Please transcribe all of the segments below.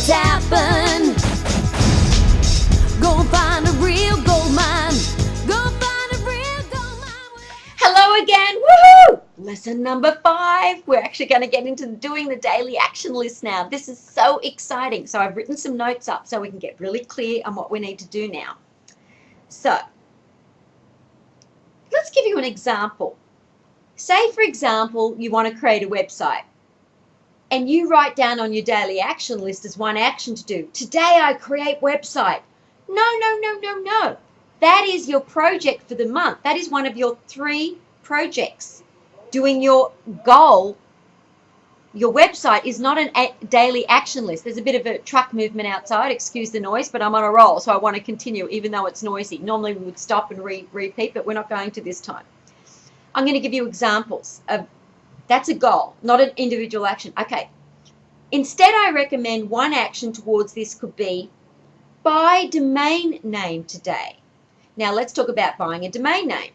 it's happened. Go find a real gold mine. Go find a real gold mine. Hello again. Woohoo! Lesson number 5. We're actually going to get into doing the daily action list now. This is so exciting. So I've written some notes up so we can get really clear on what we need to do now. So let's give you an example. Say, for example, you want to create a website and you write down on your daily action list as one action to do. Today I create website. No. That is your project for the month. That is one of your 3 projects. Doing your goal, your website is not a daily action list. There's a bit of a truck movement outside. Excuse the noise, but I'm on a roll, so I want to continue even though it's noisy. Normally we would stop and repeat, but we're not going to this time. I'm going to give you examples of that's a goal, not an individual action. Okay. Instead, I recommend one action towards this could be buy domain name today. Now, let's talk about buying a domain name.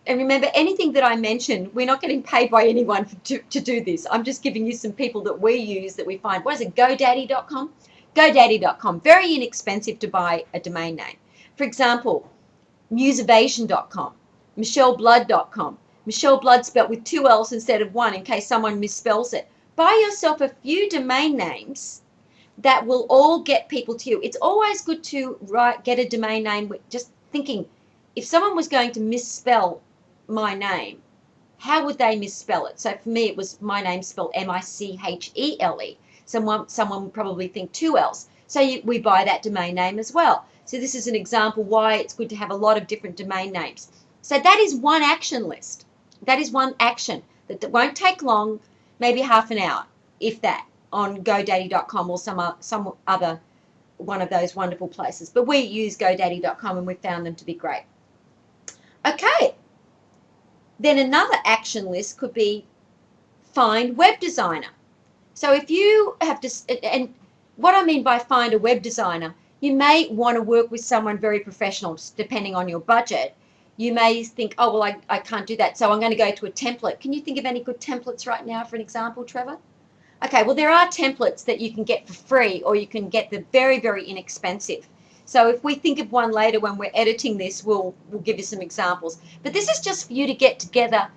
And remember, anything that I mentioned, we're not getting paid by anyone to do this. I'm just giving you some people that we use that we find. What is it, GoDaddy.com? GoDaddy.com, very inexpensive to buy a domain name. For example, Musovation.com, MichelleBlood.com. Michelle Blood spelt with 2 L's instead of 1 in case someone misspells it. Buy yourself a few domain names that will all get people to you. It's always good to get a domain name with just thinking, if someone was going to misspell my name, how would they misspell it? So for me, it was my name spelled M-I-C-H-E-L-E. Someone would probably think 2 L's. So we buy that domain name as well. So this is an example why it's good to have a lot of different domain names. So that is one action list. That is one action that won't take long, maybe half an hour, if that, on GoDaddy.com or some other one of those wonderful places. But we use GoDaddy.com and we found them to be great. Okay. Then another action list could be find web designer. So if you have to, and what I mean by find a web designer, you may want to work with someone very professional, depending on your budget. You may think, oh, well, I can't do that, so I'm going to go to a template. Can you think of any good templates right now for an example, Trevor? Okay, well, there are templates that you can get for free, or you can get the very, very inexpensive. So if we think of one later when we're editing this, we'll give you some examples. But this is just for you to get together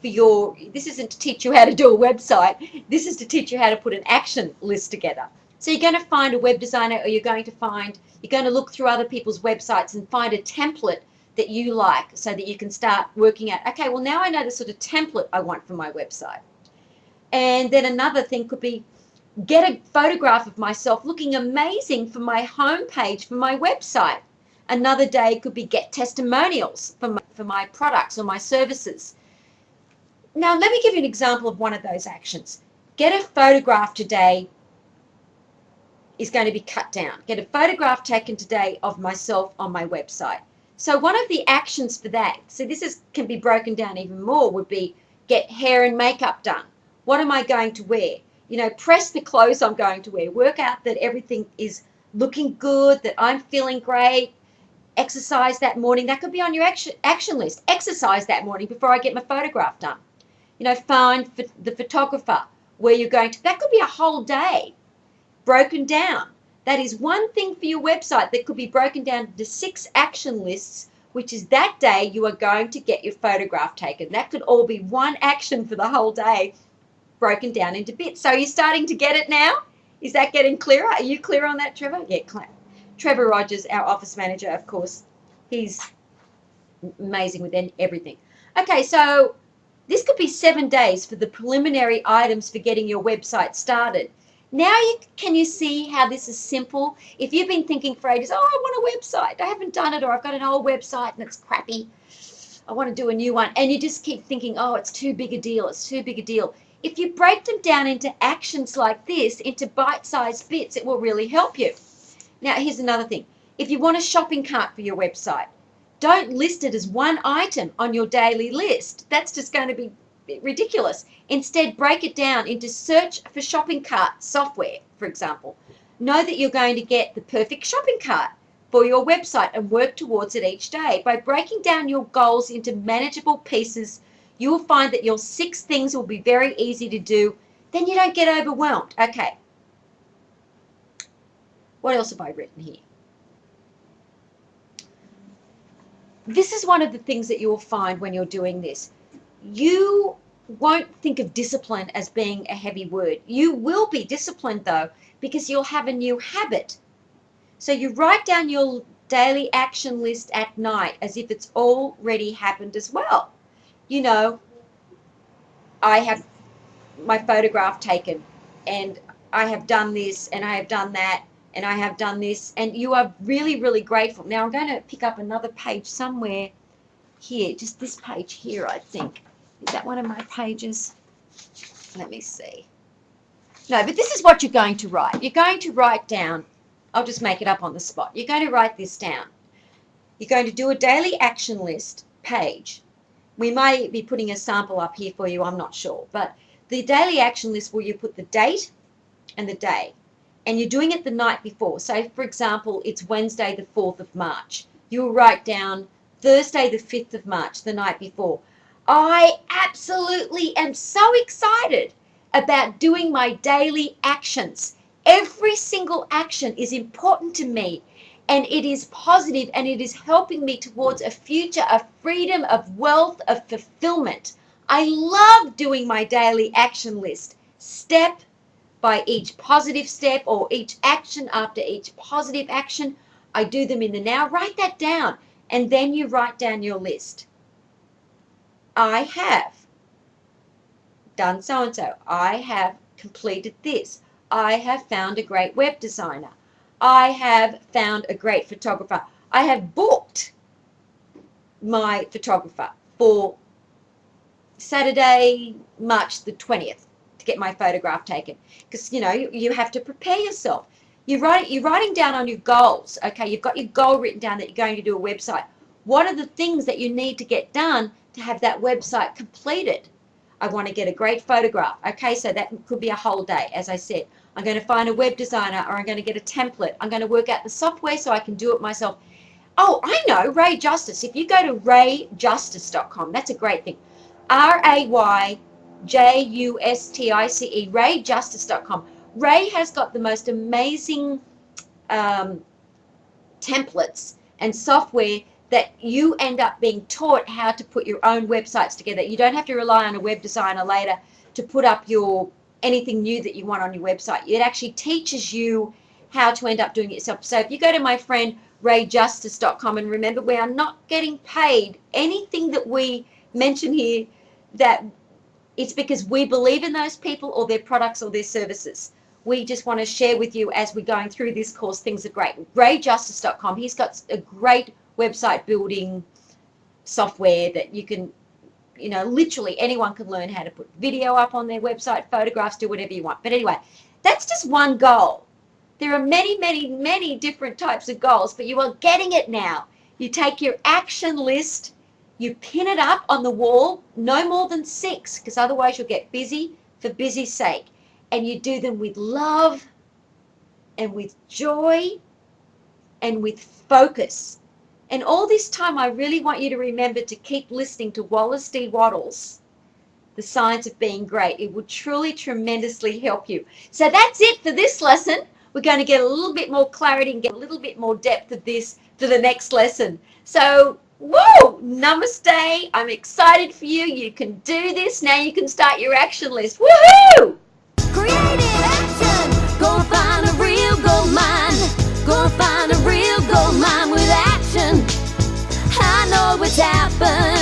for this isn't to teach you how to do a website. This is to teach you how to put an action list together. So you're going to find a web designer, or you're going to look through other people's websites and find a template that you like so that you can start working out, okay, well, now I know the sort of template I want for my website. And then another thing could be get a photograph of myself looking amazing for my homepage for my website. Another day could be get testimonials for my products or my services. Now, let me give you an example of one of those actions. Get a photograph today is going to be cut down. Get a photograph taken today of myself on my website. So one of the actions for that, so this can be broken down even more, would be get hair and makeup done. What am I going to wear? Press the clothes I'm going to wear. Work out that everything is looking good, that I'm feeling great. Exercise that morning. That could be on your action list. Exercise that morning before I get my photograph done. Find the photographer where you're going to. That could be a whole day broken down. That is one thing for your website that could be broken down into 6 action lists, which is that day you are going to get your photograph taken. That could all be one action for the whole day, broken down into bits. So you're starting to get it now? Is that getting clearer? Are you clear on that, Trevor? Yeah, Trevor Rogers, our office manager, of course, he's amazing with everything. Okay, so this could be 7 days for the preliminary items for getting your website started. Now can you see how this is simple? If you've been thinking for ages, oh, I want a website, I haven't done it, or I've got an old website and it's crappy, I want to do a new one, and you just keep thinking, oh, it's too big a deal, it's too big a deal. If you break them down into actions like this, into bite-sized bits, it will really help you. Now, here's another thing. If you want a shopping cart for your website, don't list it as one item on your daily list. That's just going to be ridiculous. Instead, break it down into search for shopping cart software, for example. Know that you're going to get the perfect shopping cart for your website and work towards it each day. By breaking down your goals into manageable pieces, you will find that your 6 things will be very easy to do. Then you don't get overwhelmed. Okay. What else have I written here? This is one of the things that you'll find when you're doing this. You won't think of discipline as being a heavy word. You will be disciplined though, because you'll have a new habit. So you write down your daily action list at night as if it's already happened as well. You know, I have my photograph taken, and I have done this, and I have done that, and I have done this, and you are really, really grateful. Now I'm going to pick up another page somewhere here, just this page here, I think. Is that one of my pages? Let me see. No, but this is what you're going to write. You're going to write down, I'll just make it up on the spot. You're going to write this down. You're going to do a daily action list page. We may be putting a sample up here for you, I'm not sure. But the daily action list where you put the date and the day. And you're doing it the night before. So, for example, it's Wednesday the 4th of March. You'll write down Thursday the 5th of March, the night before. I absolutely am so excited about doing my daily actions. Every single action is important to me, and it is positive, and it is helping me towards a future of freedom, of wealth, of fulfillment. I love doing my daily action list, step by each positive step, or each action after each positive action. I do them in the now. Write that down, and then you write down your list. I have done so-and-so. I have completed this. I have found a great web designer. I have found a great photographer. I have booked my photographer for Saturday, March the 20th to get my photograph taken. Because, you know, you have to prepare yourself. You're writing down on your goals. Okay, you've got your goal written down that you're going to do a website. What are the things that you need to get done to have that website completed? I want to get a great photograph. Okay, so that could be a whole day, as I said. I'm going to find a web designer, or I'm going to get a template. I'm going to work out the software so I can do it myself. Oh, I know, Ray Justice. If you go to rayjustice.com, that's a great thing. RayJustice, rayjustice.com. Ray has got the most amazing templates and software that you end up being taught how to put your own websites together. You don't have to rely on a web designer later to put up your anything new that you want on your website. It actually teaches you how to end up doing it yourself. So if you go to my friend rayjustice.com, and remember, we are not getting paid anything that we mention here, that it's because we believe in those people or their products or their services. We just want to share with you as we're going through this course. Things are great. rayjustice.com, he's got a great website building software that you can, you know, literally anyone can learn how to put video up on their website, photographs, do whatever you want. But anyway, that's just one goal. There are many, many, many different types of goals, but you are getting it now. You take your action list, you pin it up on the wall, no more than 6, because otherwise you'll get busy for busy's sake. And you do them with love and with joy and with focus. And all this time, I really want you to remember to keep listening to Wallace D. Wattles, The Science of Being Great. It will truly, tremendously help you. So that's it for this lesson. We're going to get a little bit more clarity and get a little bit more depth of this for the next lesson. So, whoa, namaste. I'm excited for you. You can do this. Now you can start your action list. Woohoo! Creative action. Go find a real gold mine. Go find a real gold mine with action. I know what's happened.